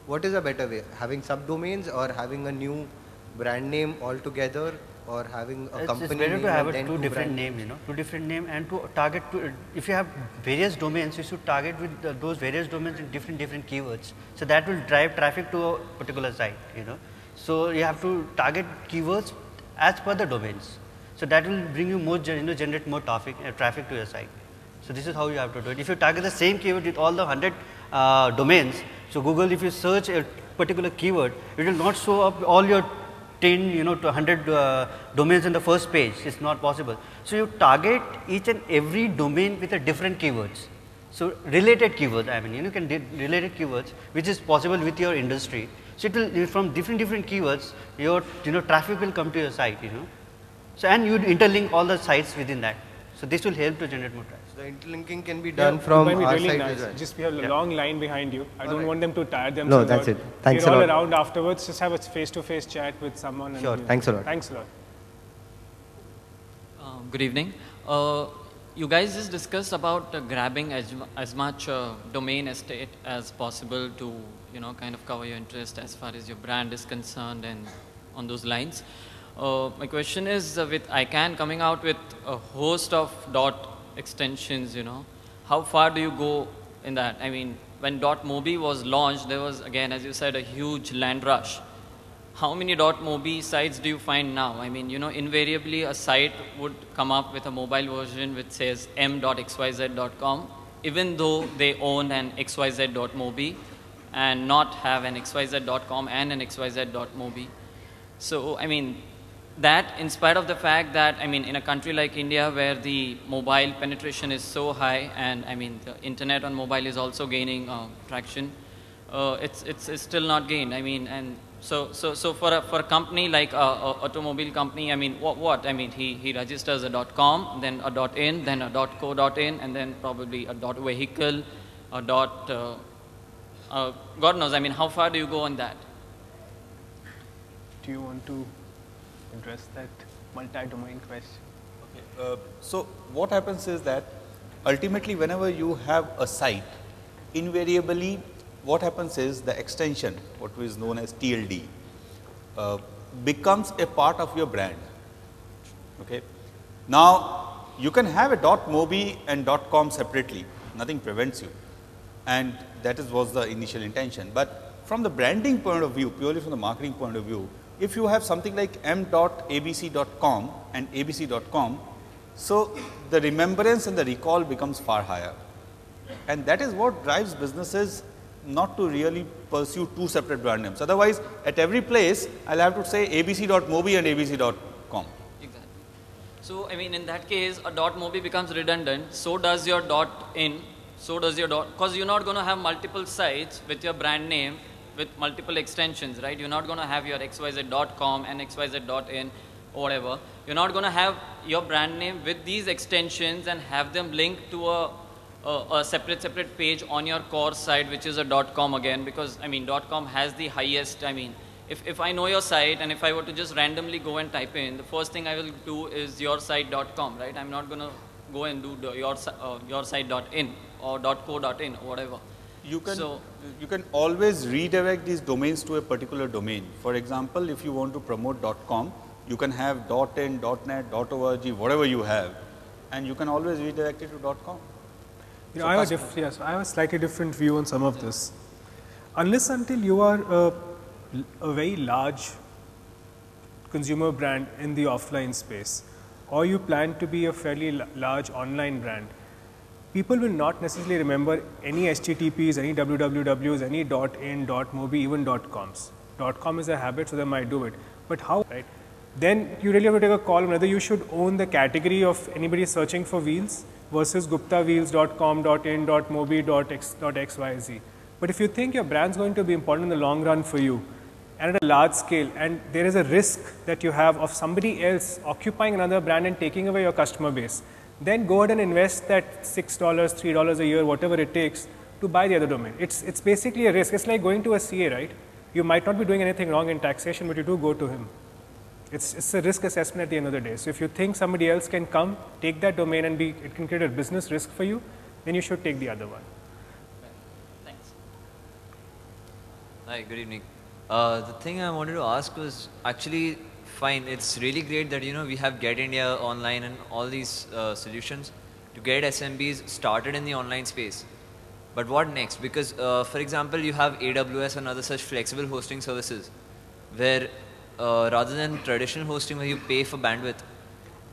what is a better way? Having subdomains or having a new brand name altogether, or having a company it's better name to have and then two different names, you know, two different names, and to target if you have various domains, you should target with those various domains in different keywords. So that will drive traffic to a particular site, you know. So you have to target keywords as per the domains. So that will bring you more, you know, generate more traffic to your site. So this is how you have to do it. If you target the same keyword with all the 100 domains, so Google, if you search a particular keyword, it will not show up all your 10, you know, to 100 domains in the first page. It's not possible. So you target each and every domain with a different keywords. So related keywords, I mean, you know, can related keywords, which is possible with your industry. So it will, from different keywords, your, you know, traffic will come to your site, you know. So and you interlink all the sites within that. So this will help to generate more traffic. So the interlinking can be done from our really side nice. as well. Just we have a long line behind you. I don't want them to tire themselves. No, that's out. it. Thanks We're a all lot. around afterwards. Just have a face-to-face chat with someone. Sure. And, Thanks a lot. Thanks a lot. Good evening. You guys just discussed about grabbing as much domain estate as possible to, you know, kind of cover your interest as far as your brand is concerned and on those lines. My question is with ICANN coming out with a host of extensions, you know, how far do you go in that? I mean, when .mobi was launched, there was, again, as you said, a huge land rush. How many .mobi sites do you find now? I mean, you know, invariably a site would come up with a mobile version which says m.xyz.com, even though they own an xyz.mobi and not have an xyz.com and an xyz.mobi. So, I mean, that in spite of the fact that, I mean, in a country like India where the mobile penetration is so high and, I mean, the internet on mobile is also gaining traction, it's still not gained. I mean, and so for a company like a automobile company, I mean, what? I mean, he registers a .com, then a .in, then a .co.in, and then probably a .vehicle, a God knows, I mean, how far do you go on that? do you want to address that multi-domain question? Okay. So what happens is that ultimately whenever you have a site, invariably what happens is the extension, what is known as TLD, becomes a part of your brand. Okay. Now you can have a .mobi and .com separately, nothing prevents you, and that was the initial intention. But from the branding point of view, purely from the marketing point of view, if you have something like m.abc.com and abc.com, so the remembrance and the recall becomes far higher, and that is what drives businesses not to really pursue two separate brand names. Otherwise, at every place, I'll have to say abc.mobi and abc.com. Exactly. So, I mean, in that case, a .mobi becomes redundant. So does your .in. So does your because you're not going to have multiple sites with your brand name with multiple extensions, right? You're not going to have your xyz.com and xyz.in or whatever. You're not going to have your brand name with these extensions and have them linked to a separate page on your core site, which is a .com again, because I mean .com has the highest. I mean, if I know your site and if I were to just randomly go and type in, the first thing I will do is yoursite.com, right? I'm not going to go and do yoursite.in or .co.in or whatever. You can always redirect these domains to a particular domain. For example, if you want to promote .com, you can have .in, .net, .org, whatever you have, and you can always redirect it to .com. You know, I have a slightly different view on some of this. Unless until you are a very large consumer brand in the offline space, or you plan to be a fairly large online brand, people will not necessarily remember any HTTPs, any wwws, any .in, .mobi, even .coms. .com is a habit, so they might do it. But how, right? Then you really have to take a call on whether you should own the category of anybody searching for wheels versus GuptaWheels.com, .in, .mobi, .xyz. But if you think your brand's going to be important in the long run for you, and at a large scale, and there is a risk that you have of somebody else occupying another brand and taking away your customer base, then go ahead and invest that $6, $3 a year, whatever it takes to buy the other domain. It's basically a risk. It's like going to a CA, right? You might not be doing anything wrong in taxation, but you do go to him. It's a risk assessment at the end of the day. So if you think somebody else can come, take that domain and it can create a business risk for you, then you should take the other one. Thanks. Hi, good evening. The thing I wanted to ask was actually fine. It's really great that we have Get India online and all these solutions to get SMBs started in the online space. But what next? Because for example, you have AWS and other such flexible hosting services where rather than traditional hosting where you pay for bandwidth,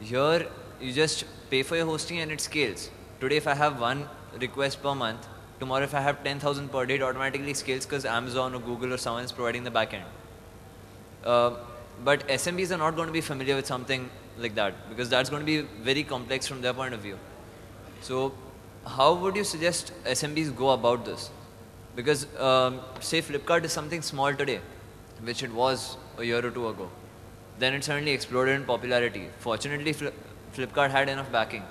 here you just pay for your hosting and it scales. Today if I have 1 request per month, tomorrow if I have 10,000 per day, it automatically scales because Amazon or Google or someone is providing the backend. But SMBs are not going to be familiar with something like that because that's going to be very complex from their point of view. So how would you suggest SMBs go about this? Because say Flipkart is something small today, which it was a year or two ago. Then it suddenly exploded in popularity. Fortunately, Flipkart had enough backing.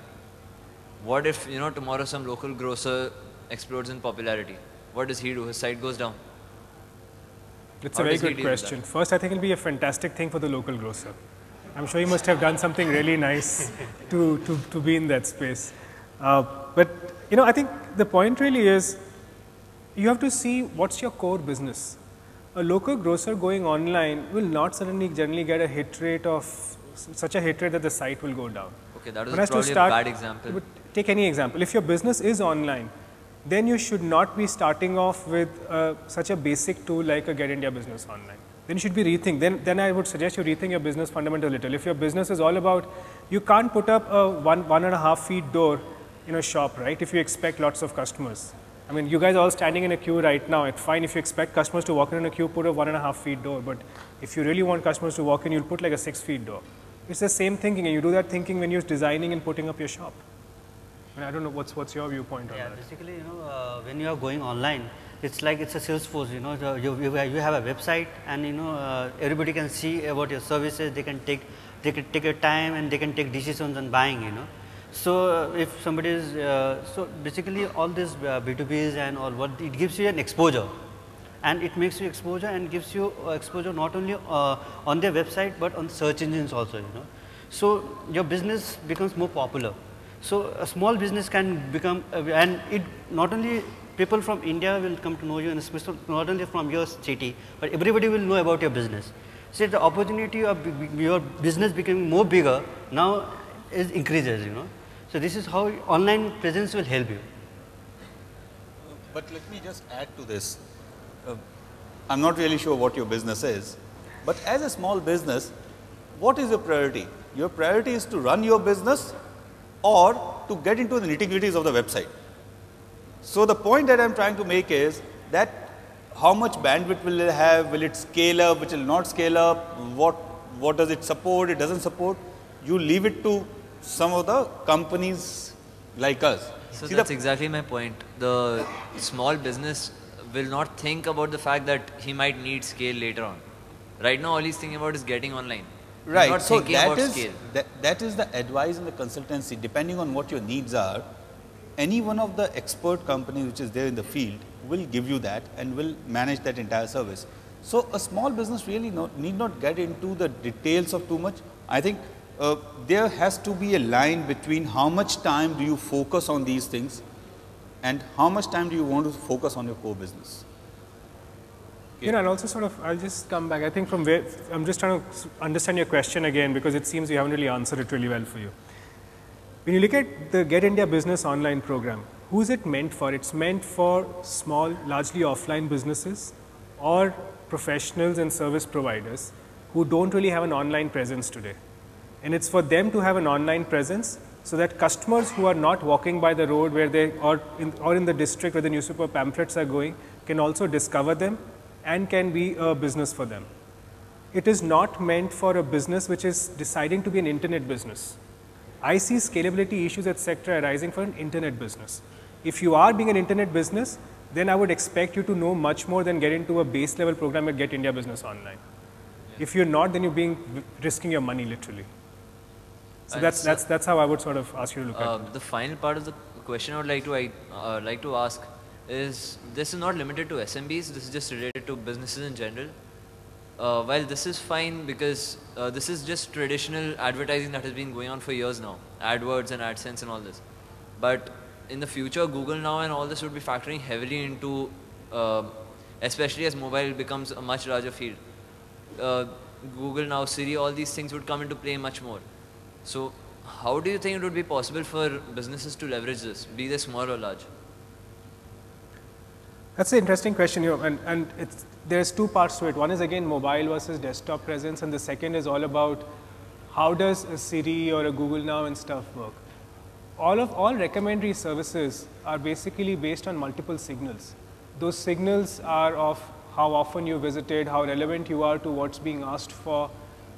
What if tomorrow some local grocer explodes in popularity? What does he do? His site goes down. It's a very good question. First, I think it'll be a fantastic thing for the local grocer. I'm sure he must have done something really nice to be in that space. But I think the point really is you have to see what's your core business. A local grocer going online will not suddenly generally get a hit rate of such a hit rate that the site will go down. Okay, that was probably a bad example. Take any example. If your business is online, then you should not be starting off with such a basic tool like a Get India Business Online. Then you should be rethink. Then I would suggest you rethink your business fundamental a little. If your business is all about, you can't put up a 1.5 feet door in a shop, right? If you expect lots of customers. I mean, you guys are all standing in a queue right now. It's fine if you expect customers to walk in a queue, put a 1.5 feet door. But if you really want customers to walk in, you'll put like a 6 feet door. It's the same thinking, and you do that thinking when you're designing and putting up your shop. I don't know what's your viewpoint on that. Basically, when you are going online, it's like it's a Salesforce. You have a website, and everybody can see about your services. They can take your time, and they can take decisions on buying. So if somebody is so basically all this B2Bs and all, what it gives you an exposure. and it makes you exposure and gives you exposure not only on their website but on search engines also, you know. So your business becomes more popular. So a small business can become, and it not only people from India will come to know you, and especially not only from your city, but everybody will know about your business. So the opportunity of your business becoming more bigger now is increases, you know. So this is how online presence will help you. But let me just add to this. I'm not really sure what your business is, but as a small business, what is your priority? Your priority is to run your business or to get into the nitty-gritties of the website. So the point that I'm trying to make is that how much bandwidth will it have, will it scale up, which will not scale up, what does it support, it doesn't support, you leave it to some of the companies like us. So that's exactly my point. The small business will not think about the fact that he might need scale later on. Right now all he's thinking about is getting online. Right, not so thinking about scale. that is the advice in the consultancy, depending on what your needs are. Any one of the expert companies which is there in the field will give you that and will manage that entire service. So a small business really need not get into the details of too much. I think there has to be a line between how much time do you focus on these things and how much time do you want to focus on your core business. You know, and also sort of, I'll just come back. I think from where, I'm just trying to understand your question again, because it seems you haven't really answered it really well for you. When you look at the Get India Business online program, who is it meant for? It's meant for small, largely offline businesses or professionals and service providers who don't really have an online presence today. And it's for them to have an online presence so that customers who are not walking by the road where they, or in the district where the newspaper pamphlets are going, can also discover them and can be a business for them. It is not meant for a business which is deciding to be an internet business. I see scalability issues, etc. arising for an internet business. If you are being an internet business, then I would expect you to know much more than get into a base level program at Get India Business Online. If you're not, then you're risking your money literally. So that's how I would sort of ask you to look at it. The final part of the question I would like to ask is, this is not limited to SMBs, this is just related to businesses in general. While this is fine because this is just traditional advertising that has been going on for years now, AdWords and AdSense and all this. But in the future, Google now and all this would be factoring heavily into, especially as mobile becomes a much larger field. Google now, Siri, all these things would come into play much more. So how do you think it would be possible for businesses to leverage this, be they small or large? That's an interesting question, and there's two parts to it. One is again mobile versus desktop presence, and the second is all about how does a Siri or a Google Now and stuff work. All recommendatory services are basically based on multiple signals. Those signals are of how often you visited, how relevant you are to what's being asked for,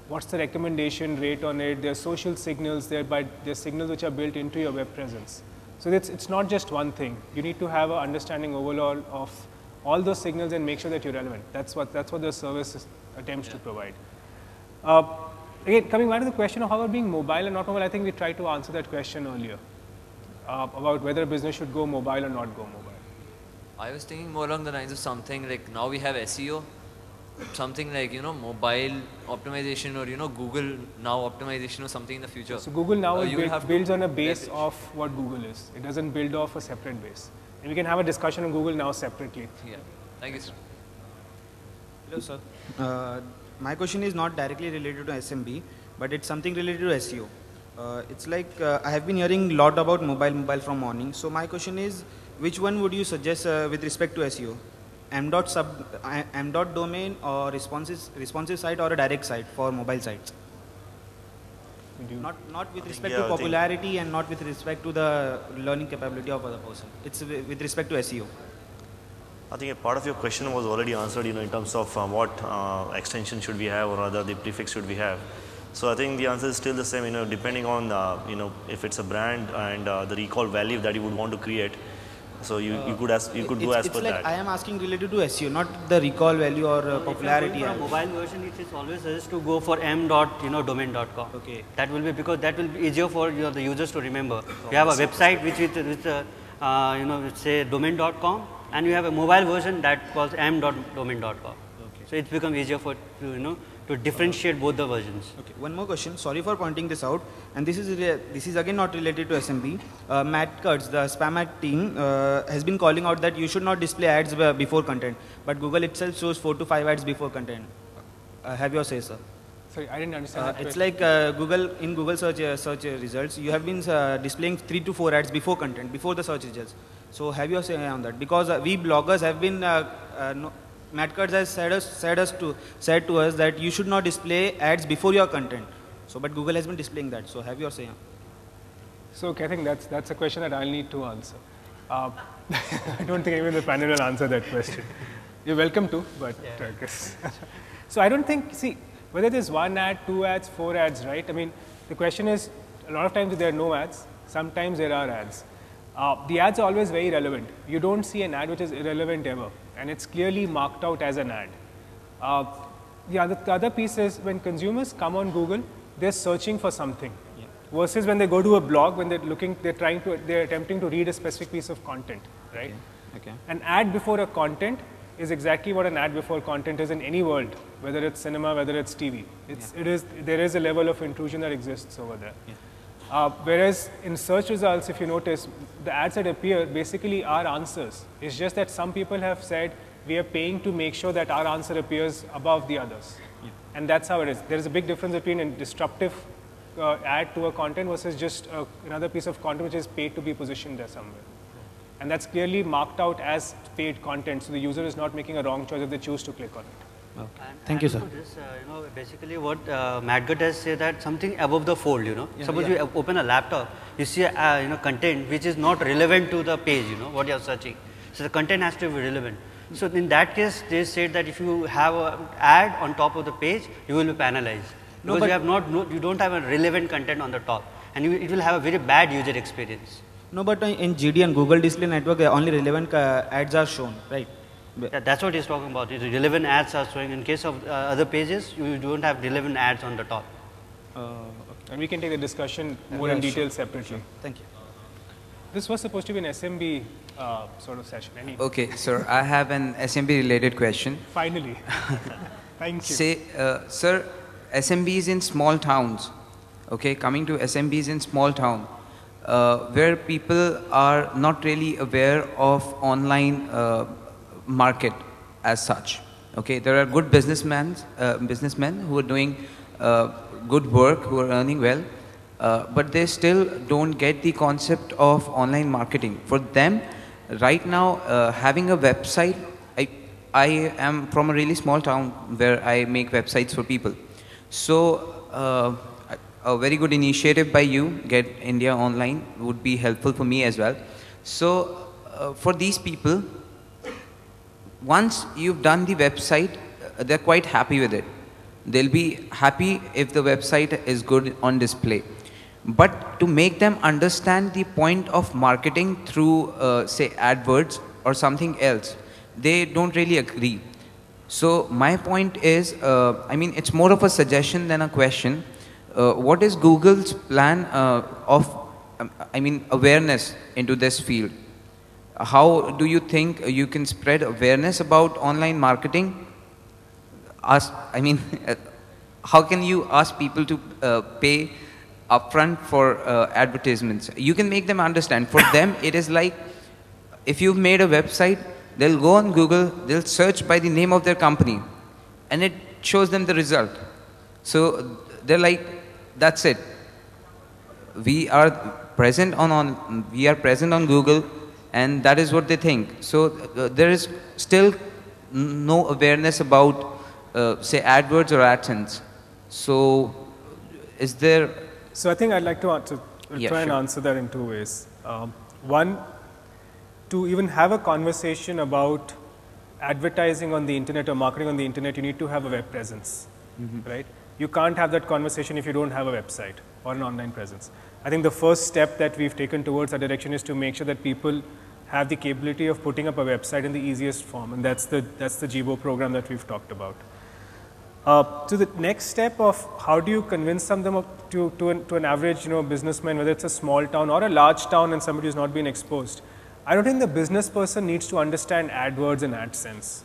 what's the recommendation rate on it. There are social signals there, but there are signals which are built into your web presence. So it's not just one thing. You need to have an understanding overall of all those signals and make sure that you're relevant. That's what the service attempts to provide. Again, coming back to the question of how about being mobile and not mobile, I think we tried to answer that question earlier about whether a business should go mobile or not go mobile. I was thinking more along the lines of something like, now we have SEO, something like, you know, mobile optimization, or, you know, Google Now optimization or something in the future. So Google Now builds on a base of what Google is. It doesn't build off a separate base. And we can have a discussion on Google Now separately. Yeah. Thank you, sir. Hello, sir. My question is not directly related to SMB, but it's something related to SEO. It's like I have been hearing a lot about mobile from morning. So my question is, which one would you suggest with respect to SEO? M.domain or responsive site or a direct site for mobile sites? Not with respect to popularity and not with respect to the learning capability of other person. It's with respect to SEO. I think a part of your question was already answered, in terms of what extension should we have or rather the prefix should we have. So I think the answer is still the same, depending on, if it's a brand and the recall value that you would want to create. So you could go as per like that. I am asking related to SEO, not the recall value or popularity. If you for a mobile version, it is always suggested to go for m.domain.com. Okay. That will be because that will be easier for the users to remember. You have a website which say domain.com, and you have a mobile version that calls m.domain.com. Okay. So it's become easier for to differentiate both the versions. Okay. One more question. Sorry for pointing this out, and this is again not related to SMB. Matt Kurtz, the spam ad team, has been calling out that you should not display ads before content, but Google itself shows 4 to 5 ads before content. Have your say, sir? Sorry, I didn't understand that It's question. like Google search results, you have been displaying 3 to 4 ads before content, before the search results. So have your say on that? Because we bloggers have been, Matt Kurtz has said to us that you should not display ads before your content. So, but Google has been displaying that. So have your say on. So I think that's a question that I'll need to answer. I don't think even the panel will answer that question. You're welcome to, but I guess. So I don't think, see, whether there's 1 ad, 2 ads, 4 ads, right? I mean, the question is, a lot of times there are no ads, sometimes there are ads. The ads are always very relevant. You don't see an ad which is irrelevant ever, and it's clearly marked out as an ad. The other piece is when consumers come on Google, they're searching for something. Versus when they go to a blog, when they're attempting to read a specific piece of content, right? Okay. An ad before a content is exactly what an ad before content is in any world, whether it's cinema, whether it's TV. There is a level of intrusion that exists over there. Whereas in search results, if you notice, the ads that appear basically are answers. It's just that some people have said we are paying to make sure that our answer appears above the others. And that's how it is. There is a big difference between a disruptive ad to a content versus just another piece of content which is paid to be positioned there somewhere. And that's clearly marked out as paid content, so the user is not making a wrong choice if they choose to click on it. Okay. Thank you, sir. This, basically what Matt Gut has said that something above the fold, Suppose you open a laptop, you see content which is not relevant to the page, what you are searching. So the content has to be relevant. So in that case, they said that if you have an ad on top of the page, you will be penalized. No, because you don't have a relevant content on the top, and it will have a very bad user experience. No, but in GD and Google Display Network, only relevant ads are shown, right? Yeah, that's what he's talking about. Relevant ads are showing. In case of other pages, you don't have relevant ads on the top. Okay. And we can take the discussion more in detail separately. Sure. Thank you. This was supposed to be an SMB sort of session. Okay, sir, I have an SMB related question. Finally. Thank you. Say, sir, SMBs in small towns, okay, coming to SMBs in small town, where people are not really aware of online market as such. Okay, there are good businessmen who are doing good work, who are earning well, but they still don't get the concept of online marketing. For them, right now, having a website, I am from a really small town where I make websites for people. So, a very good initiative by you, Get India Online, would be helpful for me as well. So, for these people, once you've done the website, they're quite happy with it. They'll be happy if the website is good on display. But to make them understand the point of marketing through, say, AdWords or something else, they don't really agree. So my point is, I mean, it's more of a suggestion than a question. What is Google's plan of, awareness into this field? How do you think you can spread awareness about online marketing? How can you ask people to pay upfront for advertisements? You can make them understand. For them, it is like, if you've made a website, they'll go on Google, they'll search by the name of their company, and it shows them the result. So they're like, that's it. We are present on Google, and that is what they think. So there is still no awareness about, say, AdWords or AdSense. So is there? So I think I'd like to try and sure. answer that in 2 ways. One, to even have a conversation about advertising on the internet or marketing on the internet, you need to have a web presence, right? You can't have that conversation if you don't have a website or an online presence. I think the first step that we've taken towards that direction is to make sure that people have the capability of putting up a website in the easiest form, and that's the Jibo program that we've talked about. So the next step of how do you convince them to an average businessman, whether it's a small town or a large town and somebody who's not been exposed, I don't think the business person needs to understand AdWords and AdSense.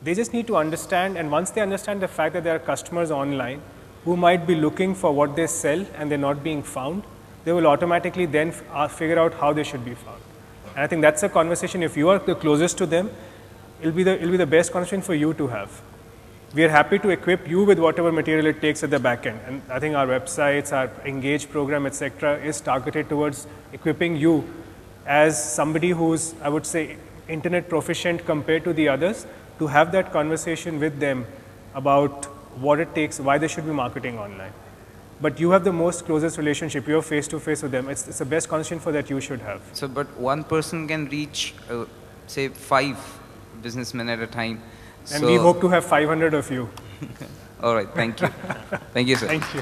They just need to understand, and once they understand the fact that there are customers online who might be looking for what they sell and they're not being found, they will automatically then figure out how they should be found. And I think that's a conversation, if you are the closest to them, it'll be the best conversation for you to have. We are happy to equip you with whatever material it takes at the back end. And I think our websites, our Engage program, etc., is targeted towards equipping you as somebody who's, I would say, internet proficient compared to the others, to have that conversation with them about what it takes, why they should be marketing online. But you have the most closest relationship, you're face to face with them. It's the best conversation for that you should have. So, but one person can reach, say, 5 businessmen at a time. And we hope to have 500 of you. All right, thank you. Thank you, sir. Thank you.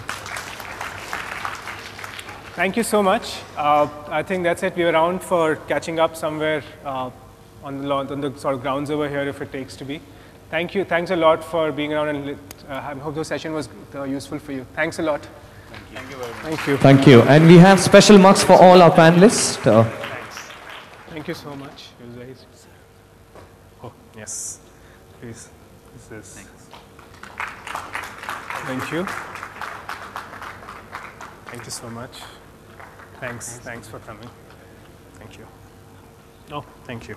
Thank you so much. I think that's it. We're around for catching up somewhere on the sort of grounds over here if it takes to be. Thank you. Thanks a lot for being around, and I hope the session was useful for you. Thanks a lot. Thank you very much. Thank you. Thank you. And we have special marks for all our panelists. Thanks. Thank you so much. It was very Oh, yes. Please. This is. Thanks. Thank you. Thank you so much. Thanks. Thanks for coming. Thank you. Oh, thank you.